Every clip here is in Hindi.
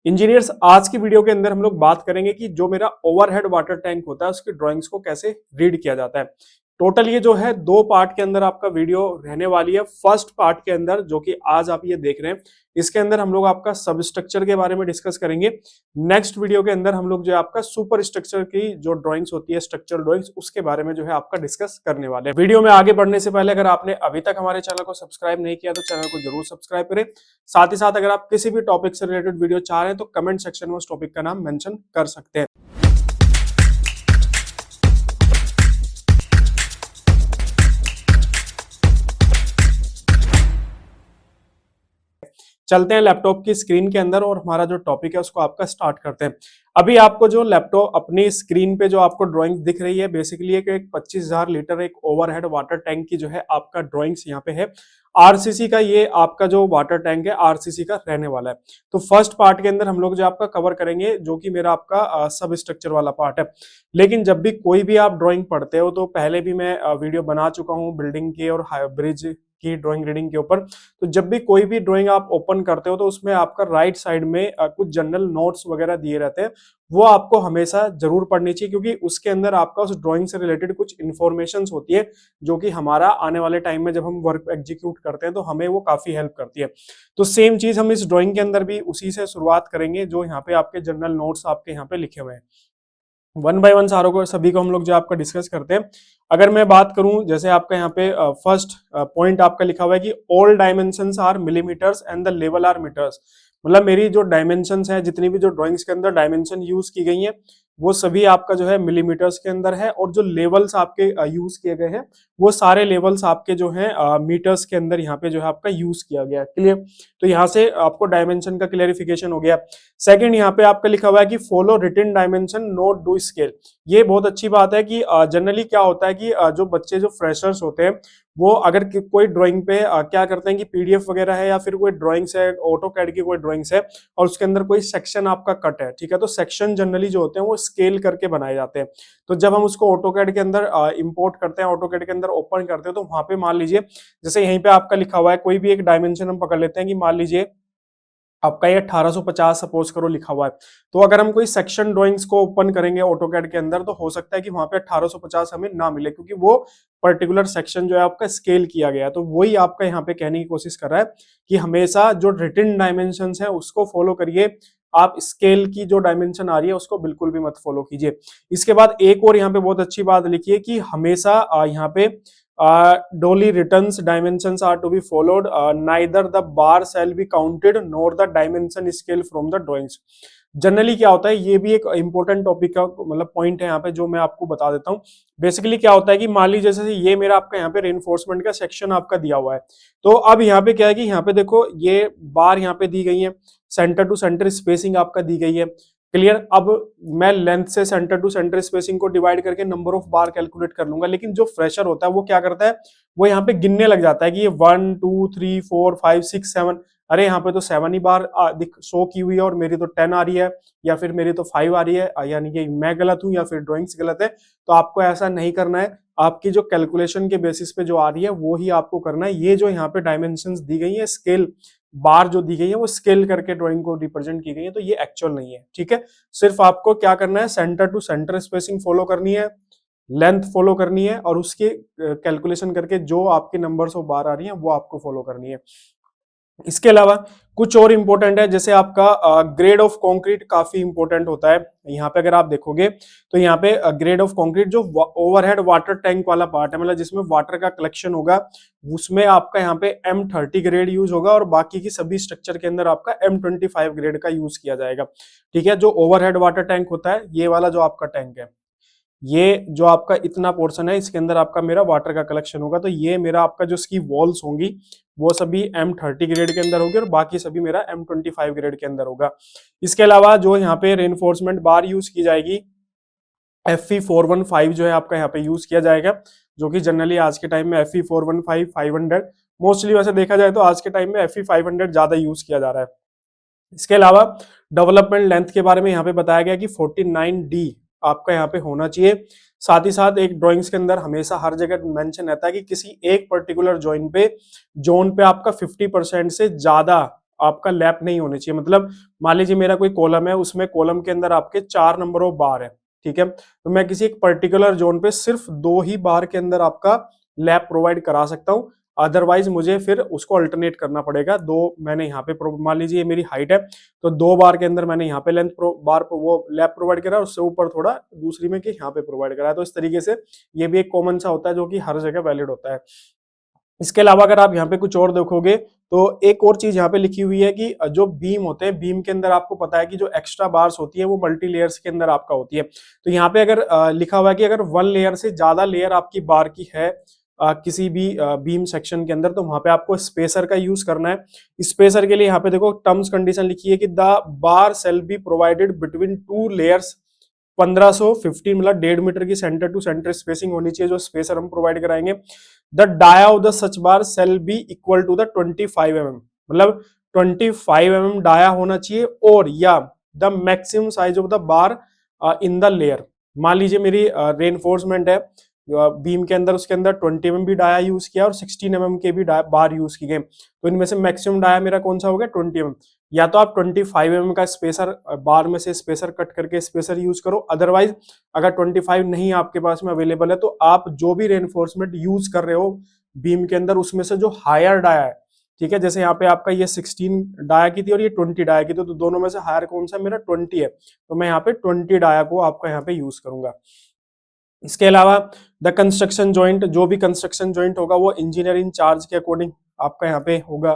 इंजीनियर्स, आज की वीडियो के अंदर हम लोग बात करेंगे कि जो मेरा ओवरहेड वाटर टैंक होता है उसकी ड्राइंग्स को कैसे रीड किया जाता है। टोटल ये जो है दो पार्ट के अंदर आपका वीडियो रहने वाली है। फर्स्ट पार्ट के अंदर जो कि आज आप ये देख रहे हैं, इसके अंदर हम लोग आपका सब स्ट्रक्चर के बारे में डिस्कस करेंगे। नेक्स्ट वीडियो के अंदर हम लोग जो है आपका सुपर स्ट्रक्चर की जो ड्राइंग्स होती है, स्ट्रक्चरल ड्राइंग्स, उसके बारे में जो है आपका डिस्कस करने वाले हैं। वीडियो में आगे बढ़ने से पहले अगर आपने अभी तक हमारे चैनल को सब्सक्राइब नहीं किया तो चैनल को जरूर सब्सक्राइब करें। साथ ही साथ अगर आप किसी भी टॉपिक से रिलेटेड वीडियो चाह रहे हैं तो कमेंट सेक्शन में उस टॉपिक का नाम मेंशन कर सकते हैं। चलते हैं लैपटॉप की स्क्रीन के अंदर और हमारा जो टॉपिक है उसको आपका स्टार्ट करते हैं। अभी आपको जो लैपटॉप अपनी स्क्रीन पे जो आपको ड्राइंग दिख रही है, बेसिकली एक 25,000 लीटर एक ओवरहेड वाटर टैंक की जो है आपका ड्राइंग्स यहाँ पे है। आरसीसी का ये आपका जो वाटर टैंक है आरसीसी का रहने वाला है। तो फर्स्ट पार्ट के अंदर हम लोग जो आपका कवर करेंगे जो कि मेरा आपका सब स्ट्रक्चर वाला पार्ट है। लेकिन जब भी कोई भी आप ड्राइंग पढ़ते हो तो पहले भी मैं वीडियो बना चुका हूँ बिल्डिंग के और ब्रिज की ड्राइंग रीडिंग के ऊपर। तो जब भी कोई भी ड्राइंग आप ओपन करते हो तो उसमें आपका राइट साइड में कुछ जनरल नोट्स वगैरह दिए रहते हैं, वो आपको हमेशा जरूर पढ़नी चाहिए क्योंकि उसके अंदर आपका उस ड्राइंग से रिलेटेड कुछ इन्फॉर्मेशन होती है जो कि हमारा आने वाले टाइम में जब हम वर्क एग्जीक्यूट करते हैं तो हमें वो काफी हेल्प करती है। तो सेम चीज हम इस ड्राइंग के अंदर भी उसी से शुरुआत करेंगे जो यहाँ पे आपके जनरल नोट्स आपके यहाँ पे लिखे हुए हैं। वन बाय वन सारों को सभी को हम लोग जो आपका डिस्कस करते हैं। अगर मैं बात करूं, जैसे आपका यहाँ पे फर्स्ट पॉइंट आपका लिखा हुआ है कि all dimensions are millimetres and the level are metres. मतलब मेरी जो डायमेंशंस है, जितनी भी जो ड्राइंग्स के अंदर डायमेंशन यूज की गई है वो सभी आपका जो है मिलीमीटर्स के अंदर है, और जो लेवल्स आपके यूज किए गए हैं वो सारे लेवल्स आपके जो है मीटर्स के अंदर यहाँ पे जो है आपका यूज किया गया है। क्लियर? तो यहाँ से आपको डायमेंशन का क्लियरिफिकेशन हो गया। सेकंड, यहाँ पे आपका लिखा हुआ है कि follow written dimension not do scale. ये बहुत अच्छी बात है कि जनरली क्या होता है कि जो बच्चे जो फ्रेशर्स होते हैं वो अगर कोई ड्राइंग पे क्या करते हैं कि पीडीएफ वगैरह है या फिर कोई ड्राइंग्स है, ऑटो कैड की कोई ड्राइंग्स है और उसके अंदर कोई सेक्शन आपका कट है, ठीक है, तो सेक्शन जनरली जो होते हैं वो स्केल करके बनाए जाते हैं। तो जब हम उसको ऑटो कैड के अंदर इंपोर्ट करते हैं, ऑटो कैड के अंदर ओपन करते हैं, तो वहां पे मान लीजिए जैसे यहीं पे आपका लिखा हुआ है, कोई भी एक डायमेंशन हम पकड़ लेते हैं कि मान लीजिए आपका ये 1850 सपोज करो लिखा हुआ है। तो अगर हम कोई सेक्शन ड्राइंग्स को ओपन करेंगे ऑटोकैड के अंदर तो हो सकता है कि वहां पे 1850 हमें ना मिले क्योंकि वो पर्टिकुलर सेक्शन जो है आपका स्केल किया गया है। तो वही आपका यहाँ पे कहने की कोशिश कर रहा है कि हमेशा जो रिटन डायमेंशंस है उसको फॉलो करिए, आप स्केल की जो डायमेंशन आ रही है उसको बिल्कुल भी मत फॉलो कीजिए। इसके बाद एक और यहाँ पे बहुत अच्छी बात लिखी है कि हमेशा यहाँ पे Dolly returns dimensions are to be followed. Neither the bar shall be counted nor the dimension scale from the drawings. Generally क्या होता है, ये भी एक इंपॉर्टेंट टॉपिक का मतलब पॉइंट है यहाँ पे जो मैं आपको बता देता हूँ। बेसिकली क्या होता है कि मान लीजिए जैसे ये मेरा आपका यहाँ पे रेनफोर्समेंट का सेक्शन आपका दिया हुआ है, तो अब यहाँ पे क्या है कि यहाँ पे देखो ये बार यहाँ पे दी गई है, सेंटर टू सेंटर स्पेसिंग आपका दी गई है। क्लियर? अब मैं लेंथ से सेंटर टू सेंटर स्पेसिंग को डिवाइड करके नंबर ऑफ बार कैलकुलेट कर लूंगा, लेकिन जो फ्रेशर होता है वो क्या करता है, वो यहाँ पे गिनने लग जाता है कि ये 1 2 3 4 5 6 7, अरे यहाँ पे तो 7 ही बार शो की हुई है और मेरी तो 10 आ रही है या फिर मेरी तो 5 आ रही है, यानी कि मैं गलत हूं या फिर ड्राइंग्स गलत है। तो आपको ऐसा नहीं करना है, आपकी जो कैलकुलेशन के बेसिस पे जो आ रही है वो ही आपको करना है। ये जो यहाँ पे डायमेंशंस दी गई है, स्केल बार जो दी गई है वो स्केल करके ड्राइंग को रिप्रेजेंट की गई है, तो ये एक्चुअल नहीं है। ठीक है, सिर्फ आपको क्या करना है, centre to centre spacing follow करनी है, लेंथ फॉलो करनी है और उसकी कैलकुलेशन करके जो आपके नंबर्स ऑफ बार आ रही है वो आपको फॉलो करनी है। इसके अलावा कुछ और इंपॉर्टेंट है, जैसे आपका ग्रेड ऑफ कंक्रीट काफी इंपॉर्टेंट होता है। यहाँ पे अगर आप देखोगे तो यहाँ पे ग्रेड ऑफ कंक्रीट जो ओवरहेड वाटर टैंक वाला पार्ट है, मतलब जिसमें वाटर का कलेक्शन होगा, उसमें आपका यहाँ पे M30 ग्रेड यूज होगा और बाकी की सभी स्ट्रक्चर के अंदर आपका M25 ग्रेड का यूज किया जाएगा। ठीक है, जो ओवरहेड वाटर टैंक होता है, ये वाला जो आपका टैंक है, ये जो आपका इतना पोर्शन है, इसके अंदर आपका मेरा वाटर का कलेक्शन होगा, तो ये मेरा आपका जो इसकी वॉल्स होंगी वो सभी M30 ग्रेड के अंदर होगी और बाकी सभी मेरा M25 ग्रेड के अंदर होगा। इसके अलावा जो यहाँ पे रेनफोर्समेंट बार यूज की जाएगी, FE415 जो है आपका यहाँ पे यूज किया जाएगा, जो कि जनरली आज के टाइम में FE415 500 मोस्टली वैसे देखा जाए तो आज के टाइम में FE500 ज्यादा यूज किया जा रहा है। इसके अलावा डेवलपमेंट लेंथ के बारे में यहाँ पे बताया गया कि 49D आपका यहाँ पे होना चाहिए। साथ ही साथ एक ड्राइंग्स के अंदर हमेशा हर जगह मेंशन रहता है कि किसी एक पर्टिकुलर जोन पे आपका 50% से ज्यादा आपका लैप नहीं होने चाहिए। मतलब मान लीजिए मेरा कोई कॉलम है, उसमें कॉलम के अंदर आपके 4 नंबर ऑफ बार है, ठीक है, तो मैं किसी एक पर्टिकुलर जोन पे सिर्फ 2 ही बार के अंदर आपका लैप प्रोवाइड करा सकता हूँ। अदरवाइज मुझे फिर उसको अल्टरनेट करना पड़ेगा। दो मैंने यहाँ पे मान लीजिए मेरी हाइट है, तो 2 बार के अंदर मैंने यहाँ पे लेंथ बार वो लैप प्रोवाइड करा, उससे ऊपर थोड़ा दूसरी में कि यहाँ पे प्रोवाइड करा है। तो इस तरीके से ये भी एक कॉमन सा होता है जो कि हर जगह वैलिड होता है। इसके अलावा अगर आप यहाँ पे कुछ और देखोगे तो एक और चीज यहाँ पे लिखी हुई है कि जो बीम होते हैं, बीम के अंदर आपको पता है कि जो एक्स्ट्रा बार्स होती है वो मल्टी लेयर्स के अंदर आपका होती है। तो यहाँ पे अगर लिखा हुआ है कि अगर 1 लेयर से ज्यादा लेयर आपकी बार की है किसी भी बीम सेक्शन के अंदर, तो वहां पे आपको स्पेसर का यूज करना है। स्पेसर के लिए यहाँ पे देखो टर्म्स कंडीशन लिखी है कि the bar shall be provided between 2 layers 1515, मतलब 1.5 मीटर की सेंटर टू सेंटर स्पेसिंग होनी चाहिए जो स्पेसर हम प्रोवाइड कराएंगे। The dia of the such bar shall be equal to the 25 mm, मतलब 25 mm डाया होना चाहिए, और या the maximum size of the bar in the layer. मान लीजिए मेरी रेनफोर्समेंट है बीम के अंदर, उसके अंदर 20 mm भी डाया यूज किया और 16 mm के भी बार यूज की गए, तो इनमें से मैक्सिमम डाया मेरा कौन सा होगा 20 mm। या तो आप 25 mm का स्पेसर बार में से स्पेसर कट करके स्पेसर यूज करो, अदरवाइज अगर 25 नहीं आपके पास में अवेलेबल है तो आप जो भी रेनफोर्समेंट यूज कर रहे हो बीम के अंदर उसमें से जो हायर डाया है, ठीक है, जैसे यहाँ पे आपका ये 16 डाया की थी और ये 20 डाया की थी, तो दोनों में से हायर कौन सा मेरा 20 है, तो मैं यहाँ पे 20 डाया को आपका यहाँ पे यूज करूंगा। इसके अलावा द कंस्ट्रक्शन जॉइंट, जो भी कंस्ट्रक्शन जॉइंट होगा वो इंजीनियरिंग चार्ज के अकॉर्डिंग आपका यहाँ पे होगा,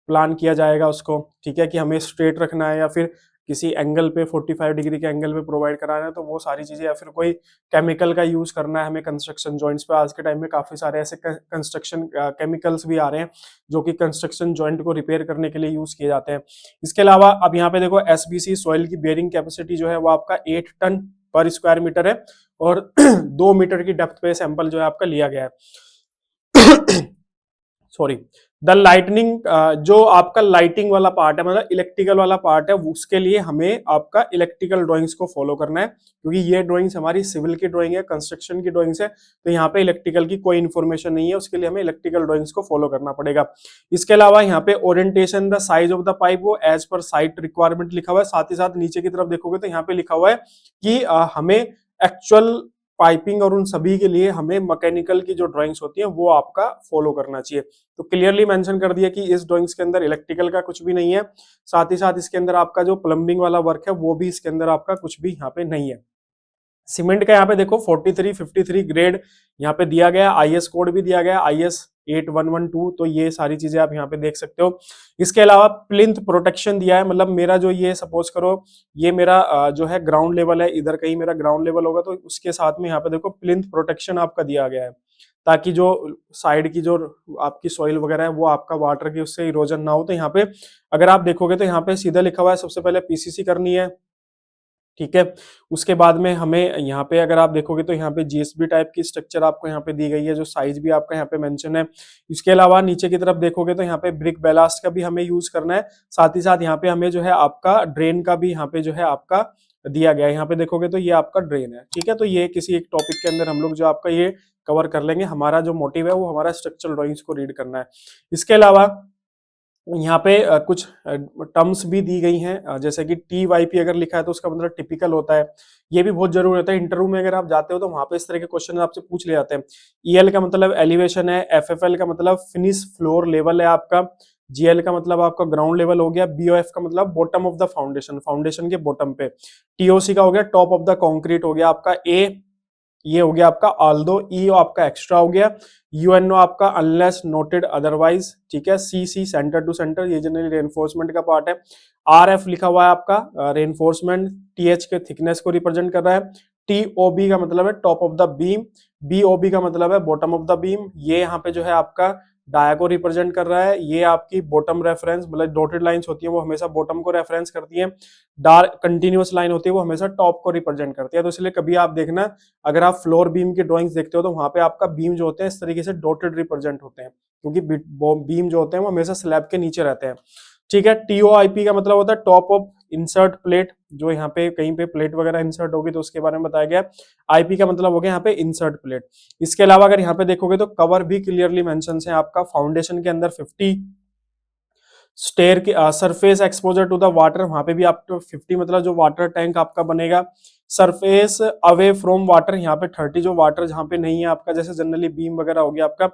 प्लान किया जाएगा उसको, ठीक है, कि हमें स्ट्रेट रखना है या फिर किसी एंगल पे 45 डिग्री के एंगल पे प्रोवाइड कराना है, तो वो सारी चीजें, या फिर कोई केमिकल का यूज करना है हमें कंस्ट्रक्शन जॉइंट्स पे। आज के टाइम में काफी सारे ऐसे कंस्ट्रक्शन केमिकल्स भी आ रहे हैं जो कि कंस्ट्रक्शन जॉइंट को रिपेयर करने के लिए यूज किए जाते हैं। इसके अलावा अब यहाँ पे देखो एसबीसी सॉइल की बेयरिंग कैपेसिटी जो है वो आपका 8 टन पर स्क्वायर मीटर है, और 2 मीटर की डेप्थ पे सैंपल जो है आपका लिया गया है। सॉरी, द लाइटनिंग, जो आपका लाइटिंग वाला पार्ट है, मतलब इलेक्ट्रिकल वाला पार्ट है, उसके लिए हमें आपका इलेक्ट्रिकल ड्राइंग्स को फॉलो करना है, क्योंकि ये ड्राइंग्स हमारी सिविल की ड्राइंग है, कंस्ट्रक्शन की ड्राइंग्स है, तो यहाँ पे इलेक्ट्रिकल की कोई इन्फॉर्मेशन नहीं है, उसके लिए हमें इलेक्ट्रिकल ड्राइंग्स को फॉलो करना पड़ेगा। इसके अलावा यहाँ पे orientation the size of the pipe, वो एज पर साइट रिक्वायरमेंट लिखा हुआ है। साथ ही साथ नीचे की तरफ देखोगे तो यहाँ पे लिखा हुआ है कि हमें एक्चुअल पाइपिंग और उन सभी के लिए हमें मैकेनिकल की जो ड्राइंग्स होती हैं वो आपका फॉलो करना चाहिए। तो क्लियरली मेंशन कर दिया कि इस ड्राइंग्स के अंदर इलेक्ट्रिकल का कुछ भी नहीं है, साथ ही साथ इसके अंदर आपका जो प्लम्बिंग वाला वर्क है वो भी इसके अंदर आपका कुछ भी यहाँ पे नहीं है। सीमेंट का यहाँ पे देखो 4353 ग्रेड यहाँ पे दिया गया, आईएस कोड भी दिया गया IS 8112, तो ये सारी चीजें आप यहाँ पे देख सकते हो। इसके अलावा प्लिंथ प्रोटेक्शन दिया है, मतलब मेरा जो ये सपोज करो ये मेरा जो है ग्राउंड लेवल है, इधर कहीं मेरा ग्राउंड लेवल होगा, तो उसके साथ में यहाँ पे देखो प्लिंथ प्रोटेक्शन आपका दिया गया है, ताकि जो साइड की जो आपकी सॉइल वगैरह है वो आपका वाटर की उससे इरोजन ना हो। तो यहाँ पे अगर आप देखोगे तो यहाँ पे सीधा लिखा हुआ है सबसे पहले पीसीसी करनी है, ठीक है, उसके बाद में हमें यहाँ पे अगर आप देखोगे तो यहाँ पे जीएसबी टाइप की स्ट्रक्चर आपको यहाँ पे दी गई है, जो साइज भी आपका यहाँ पे मेंशन है। इसके अलावा नीचे की तरफ देखोगे तो यहाँ पे ब्रिक बेलास्ट का भी हमें यूज करना है, साथ ही साथ यहाँ पे हमें जो है आपका ड्रेन का भी यहाँ पे जो है आपका दिया गया है। यहाँ पे देखोगे तो ये आपका ड्रेन है, ठीक है, तो ये किसी एक टॉपिक के अंदर हम लोग जो आपका ये कवर कर लेंगे। हमारा जो मोटिव है वो हमारा स्ट्रक्चरल ड्राइंग्स को रीड करना है। इसके अलावा यहाँ पे कुछ टर्म्स भी दी गई हैं, जैसे कि TYP अगर लिखा है तो उसका मतलब टिपिकल होता है, ये भी बहुत जरूरी होता है। इंटरव्यू में अगर आप जाते हो तो वहां पे इस तरह के क्वेश्चन आपसे पूछ ले जाते हैं। EL का मतलब एलिवेशन है, FFL का मतलब फिनिश फ्लोर लेवल है आपका, GL का मतलब आपका ग्राउंड लेवल हो गया, BOF का मतलब bottom of the foundation, foundation के बॉटम पे, TOC का हो गया टॉप ऑफ द कॉन्क्रीट हो गया आपका, A ये हो गया आपका ऑल्दो, ई आपका एक्स्ट्रा हो गया, UNO आपका अनलेस नोटेड अदरवाइज, ठीक है, CC सेंटर टू सेंटर, ये जनरली रेनफोर्समेंट का पार्ट है। RF लिखा हुआ है आपका रेनफोर्समेंट, TH के थिकनेस को रिप्रेजेंट कर रहा है, TOB का मतलब है top of the beam, BOB का मतलब है बॉटम ऑफ द बीम, ये यहाँ पे जो है आपका डाया को रिप्रेजेंट कर रहा है, ये आपकी बॉटम रेफरेंस, मतलब डॉटेड लाइंस होती है वो हमेशा बॉटम को रेफरेंस करती है, डार्क कंटिन्यूअस लाइन होती है वो हमेशा टॉप को रिप्रेजेंट करती है। तो इसलिए कभी आप देखना अगर आप फ्लोर बीम की ड्राइंग्स देखते हो तो वहां पे आपका बीम जो होते हैं इस तरीके से डॉटेड रिप्रेजेंट होते हैं, क्योंकि बीम जो होते हैं वो हमेशा स्लैब के नीचे रहते हैं, ठीक है। TOIP का मतलब होता है टॉप ऑफ इंसर्ट प्लेट, जो यहाँ पे कहीं पे प्लेट वगैरह इंसर्ट होगी तो उसके बारे में बताया गया। IP का मतलब हो गया यहाँ पे इंसर्ट प्लेट। इसके अलावा अगर यहाँ पे देखोगे तो कवर भी क्लियरली मेंशन है आपका, फाउंडेशन के अंदर 50, स्टेयर के surface exposure to the water, वहां पे भी आपको 50 मतलब जो वाटर टैंक आपका बनेगा। सरफेस अवे फ्रॉम वाटर, यहाँ पे 30 जो वाटर जहाँ पे नहीं है आपका, जैसे जनरली बीम वगैरह हो गया आपका।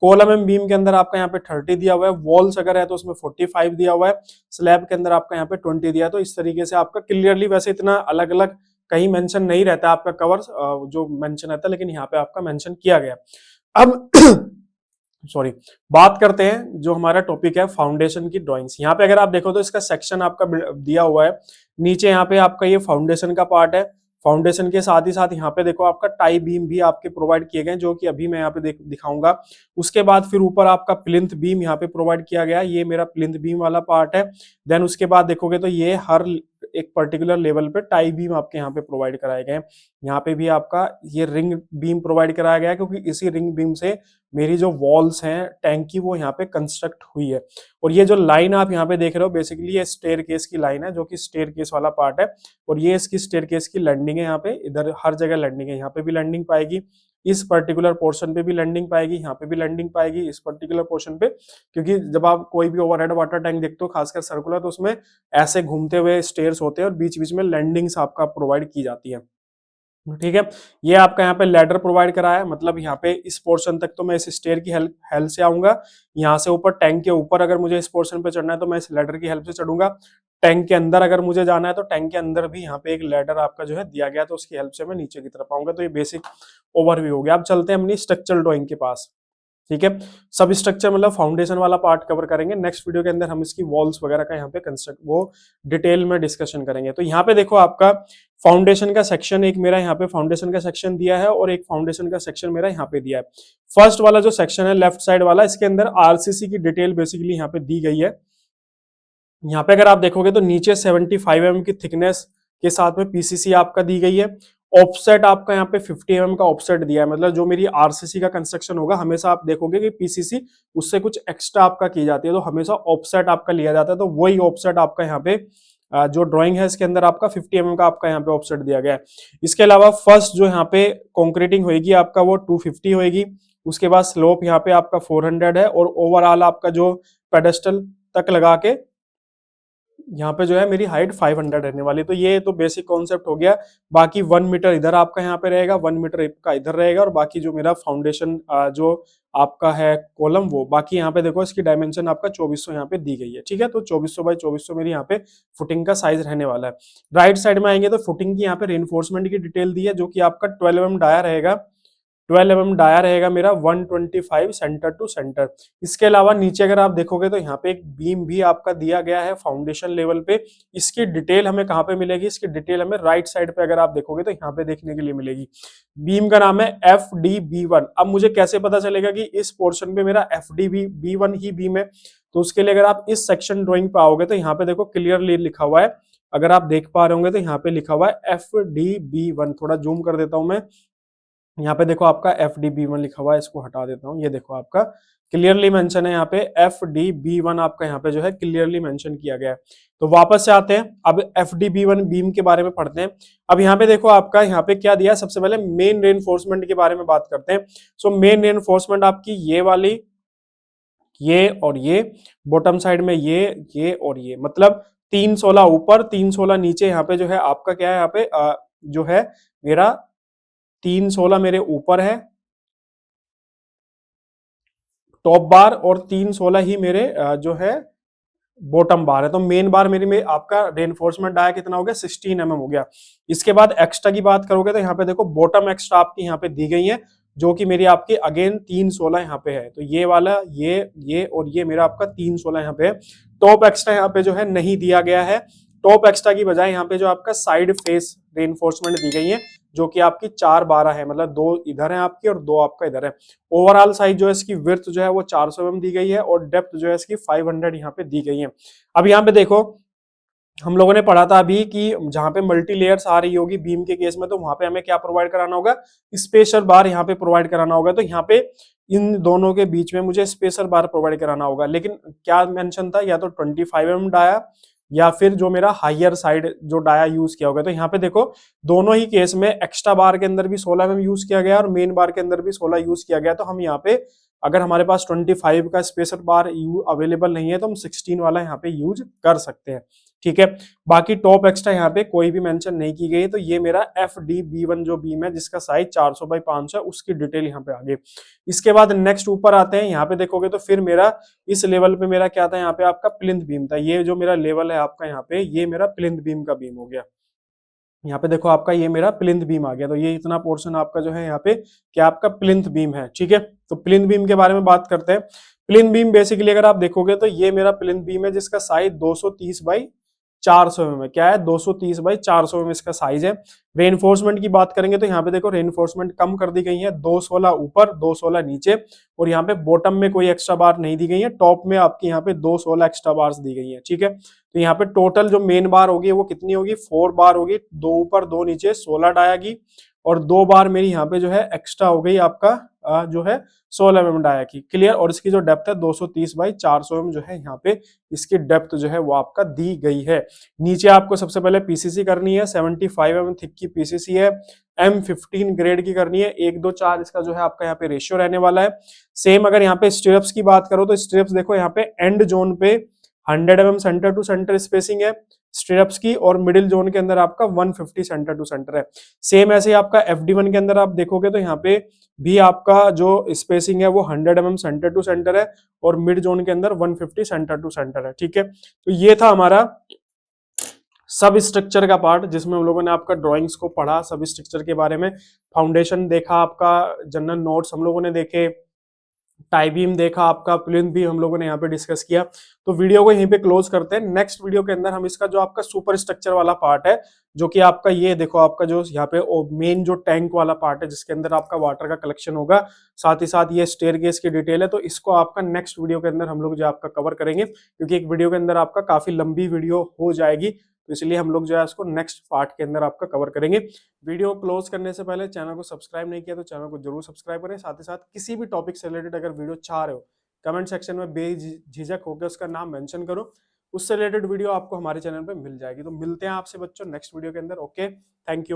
कॉलम एंड बीम के अंदर आपका यहाँ पे 30 दिया हुआ है, वॉल्स अगर है तो उसमें 45 दिया हुआ है, स्लैब के अंदर आपका यहाँ पे 20 दिया है। तो इस तरीके से आपका क्लियरली, वैसे इतना अलग अलग कहीं मेंशन नहीं रहता आपका कवर जो मेंशन रहता है, लेकिन यहाँ पे आपका मेंशन किया गया। अब सॉरी, बात करते हैं जो हमारा टॉपिक है फाउंडेशन की ड्राइंग्स। यहाँ पे अगर आप देखो तो इसका सेक्शन आपका दिया हुआ है, नीचे यहाँ पे आपका ये फाउंडेशन का पार्ट है। फाउंडेशन के साथ ही साथ यहाँ पे देखो आपका टाई बीम भी आपके प्रोवाइड किए गए, जो कि अभी मैं यहाँ पे दिखाऊंगा। उसके बाद फिर ऊपर आपका प्लिंथ बीम यहाँ पे प्रोवाइड किया गया, ये मेरा प्लिंथ बीम वाला पार्ट है। देन उसके बाद देखोगे तो ये हर एक पर्टिकुलर लेवल पे टाई बीम आपके यहाँ पे प्रोवाइड कराए गए। यहाँ पे भी आपका ये रिंग बीम प्रोवाइड कराया गया है, क्योंकि इसी रिंग बीम से मेरी जो वॉल्स हैं टैंक की वो यहाँ पे कंस्ट्रक्ट हुई है। और ये जो लाइन आप यहाँ पे देख रहे हो बेसिकली ये स्टेयर केस की लाइन है, जो कि स्टेयर केस वाला पार्ट है। और ये इसकी स्टेयर केस की लैंडिंग है, यहाँ पे इधर हर जगह लैंडिंग है, यहाँ पे भी लैंडिंग पाएगी, इस पर्टिकुलर पोर्शन पे भी लैंडिंग पाएगी, यहाँ पे भी लैंडिंग पाएगी इस पर्टिकुलर पोर्शन पे। क्योंकि जब आप कोई भी ओवरहेड वाटर टैंक देखते हो खासकर सर्कुलर, तो उसमें ऐसे घूमते हुए स्टेयर्स होते हैं और बीच बीच में लैंडिंग्स आपका प्रोवाइड की जाती है। ठीक है, ये आपका यहाँ पे लैडर प्रोवाइड करा है, मतलब यहाँ पे इस पोर्शन तक तो मैं इस स्टेयर की हेल्प से आऊंगा। यहाँ से ऊपर टैंक के ऊपर अगर मुझे इस पोर्शन पे चढ़ना है तो मैं इस लैडर की हेल्प से चढ़ूंगा। टैंक के अंदर अगर मुझे जाना है तो टैंक के अंदर भी यहाँ पे एक लैडर आपका जो है दिया गया, तो उसकी हेल्प से मैं नीचे की तरफ आऊंगा। तो ये बेसिक ओवरव्यू हो गया। अब चलते हैं अपनी स्ट्रक्चरल ड्राइंग के पास। ठीक है, सब स्ट्रक्चर मतलब फाउंडेशन वाला पार्ट कवर करेंगे। नेक्स्ट वीडियो के अंदर हम इसकी वॉल्स वगैरह का यहाँ पे कंस्ट्रक्ट वो डिटेल में डिस्कशन करेंगे। तो यहाँ पे देखो आपका फाउंडेशन का सेक्शन, एक मेरा यहाँ पे फाउंडेशन का सेक्शन दिया है और एक फाउंडेशन का सेक्शन मेरा यहाँ पे दिया है। फर्स्ट वाला जो सेक्शन है लेफ्ट साइड वाला, इसके अंदर आरसीसी की डिटेल बेसिकली यहाँ पे दी गई है। यहाँ पे अगर आप देखोगे तो नीचे 75 mm की थिकनेस के साथ में पीसीसी आपका दी गई है। ऑफसेट आपका यहाँ पे 50 mm का ऑफसेट दिया है, मतलब जो मेरी आरसीसी का कंस्ट्रक्शन होगा हमेशा आप देखोगे कि पीसीसी उससे कुछ एक्स्ट्रा आपका की जाती है, तो हमेशा ऑफसेट आपका लिया जाता है। तो वही ऑफसेट आपका यहाँ पे जो ड्राइंग है इसके अंदर आपका 50 mm का आपका यहाँ पे ऑफसेट दिया गया है। इसके अलावा फर्स्ट जो यहाँ पे कॉन्क्रीटिंग होगी आपका वो 250 होगी। उसके बाद स्लोप यहाँ पे आपका 400 है और ओवरऑल आपका जो पेडेस्टल तक लगा के यहाँ पे जो है मेरी हाइट 500 रहने वाली। तो ये तो बेसिक कॉन्सेप्ट हो गया। बाकी 1 मीटर इधर आपका यहाँ पे रहेगा, 1 मीटर का इधर रहेगा, और बाकी जो मेरा फाउंडेशन जो आपका है कॉलम, वो बाकी यहाँ पे देखो इसकी डायमेंशन आपका 2400 यहाँ पे दी गई है। ठीक है, तो 2400 बाई 2400 मेरी यहाँ पे फुटिंग का साइज रहने वाला है। राइट साइड में आएंगे तो फुटिंग की यहाँ पे रेनफोर्समेंट की डिटेल दी है, जो कि आपका 12 mm डाया रहेगा। 12 mm डाया रहेगा मेरा 125 सेंटर टू सेंटर। इसके अलावा नीचे अगर आप देखोगे तो यहाँ पे एक बीम भी आपका दिया गया है फाउंडेशन लेवल पे। इसकी डिटेल हमें कहाँ पे मिलेगी? इसकी डिटेल हमें राइट साइड पे अगर आप देखोगे तो यहाँ पे देखने के लिए मिलेगी। बीम का नाम है FDB1। अब मुझे कैसे पता चलेगा कि इस पोर्शन पे मेरा FDB1 ही बीम है? तो उसके लिए अगर आप इस सेक्शन ड्रॉइंग पे आओगे तो यहाँ पे देखो क्लियरली लिखा हुआ है, अगर आप देख पा रहे होंगे तो यहाँ पे लिखा हुआ है FDB1। थोड़ा जूम कर देता हूं मैं, यहाँ पे देखो आपका FDB1 लिखा हुआ है, इसको हटा देता हूँ। ये देखो आपका क्लियरली मेंशन है यहाँ पे FDB1 आपका यहाँ पे जो है क्लियरली मेंशन किया गया है। तो वापस से आते हैं, अब FDB1 बीम के बारे में पढ़ते हैं। अब यहाँ पे देखो आपका यहाँ पे क्या दिया है, सबसे पहले मेन रेनफोर्समेंट के बारे में बात करते हैं। सो मेन रेनफोर्समेंट आपकी ये वाली, ये और ये, बॉटम साइड में ये और ये, मतलब 316 ऊपर 316 नीचे। यहाँ पे जो है आपका क्या है, यहाँ पे जो है मेरा 316 मेरे ऊपर है टॉप बार, और 316 ही मेरे जो है बॉटम बार है। तो मेन बार मेरी में आपका रेनफोर्समेंट डाया कितना हो गया, 16 mm हो गया। इसके बाद एक्स्ट्रा की बात करोगे तो यहाँ पे देखो बॉटम एक्स्ट्रा आपकी यहाँ पे दी गई है, जो कि मेरी आपकी अगेन 316 यहाँ पे है। तो ये वाला, ये और ये मेरा आपका 316 यहाँ पे है। टॉप एक्स्ट्रा यहाँ पे जो है नहीं दिया गया है। टॉप एक्स्ट्रा की बजाय यहाँ पे जो आपका साइड फेस रेनफोर्समेंट दी गई है, जो कि आपकी 412 है, मतलब 2 इधर है आपकी और 2 आपका इधर है। ओवरऑल साइज जो है इसकी विड्थ जो है वो 400 mm दी गई है, और डेप्थ जो है इसकी 500 यहाँ पे दी गई है। अब यहाँ पे देखो हम लोगों ने पढ़ा था अभी कि जहां पे मल्टी लेयर्स आ रही होगी बीम के केस में, तो वहां पे हमें क्या प्रोवाइड कराना होगा, स्पेशर बार यहाँ पे प्रोवाइड कराना होगा। तो यहाँ पे इन दोनों के बीच में मुझे स्पेशल बार प्रोवाइड कराना होगा, लेकिन क्या मेंशन था, या तो 25 mm डाया या फिर जो मेरा हायर साइड जो डाया यूज किया होगा। तो यहाँ पे देखो दोनों ही केस में एक्स्ट्रा बार के अंदर भी 16 mm यूज किया गया और मेन बार के अंदर भी 16 यूज किया गया। तो हम यहाँ पे अगर हमारे पास 25 का स्पेसर बार अवेलेबल नहीं है तो हम 16 वाला यहाँ पे यूज कर सकते हैं, ठीक है। बाकी टॉप एक्स्ट्रा यहाँ पे कोई भी मेंशन नहीं की गई है। तो ये मेरा FD-B1 जो बीम है जिसका साइज 400x500 है, उसकी डिटेल यहाँ पे आ गई। इसके बाद नेक्स्ट ऊपर आते हैं, यहाँ पे देखोगे तो फिर मेरा इस लेवल पे मेरा क्या था, यहाँ पे आपका प्लिंथ बीम था। ये जो मेरा लेवल है आपका यहाँ पे, ये मेरा प्लिंथ बीम का बीम हो गया। यहाँ पे देखो आपका ये मेरा प्लिंथ बीम आ गया। तो ये इतना पोर्शन आपका जो है यहाँ पे क्या आपका प्लिंथ बीम है, ठीक है। तो प्लिंथ बीम के बारे में बात करते हैं। प्लिंथ बीम बेसिकली अगर आप देखोगे तो ये मेरा प्लिंथ बीम है जिसका साइज 230x400 mm है। क्या है, 230x400 mm इसका साइज है। रेनफोर्समेंट की बात करेंगे तो यहाँ पे देखो रेनफोर्समेंट कम कर दी गई है, 216 ऊपर 216 नीचे, और यहाँ पे बॉटम में कोई एक्स्ट्रा बार नहीं दी गई है। टॉप में आपकी यहाँ पे 216 एक्स्ट्रा बार्स दी गई है, ठीक है। तो यहाँ पे टोटल जो मेन बार होगी वो कितनी होगी, 4 बार होगी, 2 ऊपर 2 नीचे 16 डाया की, और 2 बार मेरी यहाँ पे जो है एक्स्ट्रा हो गई आपका जो है 16 mm डाया की, क्लियर। और इसकी जो डेप्थ है 230x400 mm जो है यहाँ पे इसकी डेप्थ जो है वो आपका दी गई है। नीचे आपको सबसे पहले पीसीसी करनी है, 75 mm थिक की पीसीसी है, M15 ग्रेड की करनी है, 1 2 4 इसका जो है आपका यहाँ पे रेशियो रहने वाला है। सेम अगर यहाँ पे स्ट्रिप्स की बात करो तो स्ट्रिप्स देखो यहाँ पे एंड जोन पे 100 mm centre to centre spacing है स्ट्रिप्स की, और मिडिल जोन के अंदर आपका 150 सेंटर टू सेंटर है। सेम ऐसे आपका FD1 के अंदर आप देखोगे तो यहाँ पे भी आपका जो स्पेसिंग है वो 100 mm सेंटर टू सेंटर है, और मिड जोन के अंदर 150 सेंटर टू सेंटर है, ठीक है। तो ये था हमारा सब स्ट्रक्चर का पार्ट जिसमें हम लोगों ने आपका ड्राइंग्स को पढ़ा, सब स्ट्रक्चर के बारे में फाउंडेशन देखा, आपका जनरल नोट्स हम लोगों ने देखे, टाई बीम देखा, आपका प्लिंथ भी हम लोगों ने यहाँ पे डिस्कस किया। तो वीडियो को यहीं पे क्लोज करते हैं। नेक्स्ट वीडियो के अंदर हम इसका जो आपका सुपर स्ट्रक्चर वाला पार्ट है, जो कि आपका ये देखो आपका जो यहाँ पे मेन जो टैंक वाला पार्ट है जिसके अंदर आपका वाटर का कलेक्शन होगा, साथ ही साथ ये स्टेयरकेस की डिटेल है, तो इसको आपका नेक्स्ट वीडियो के अंदर हम लोग जो आपका कवर करेंगे, क्योंकि एक वीडियो के अंदर आपका काफी लंबी वीडियो हो जाएगी, तो इसलिए हम लोग जो है उसको नेक्स्ट पार्ट के अंदर आपका कवर करेंगे। वीडियो क्लोज करने से पहले चैनल को सब्सक्राइब नहीं किया तो चैनल को जरूर सब्सक्राइब करें। साथ ही साथ किसी भी टॉपिक से रिलेटेड अगर वीडियो चाह रहे हो, कमेंट सेक्शन में बेझिझक होकर उसका नाम मेंशन करो, उससे रिलेटेड वीडियो आपको हमारे चैनल पे मिल जाएगी। तो मिलते हैं आपसे बच्चों नेक्स्ट वीडियो के अंदर। Okay, thank you.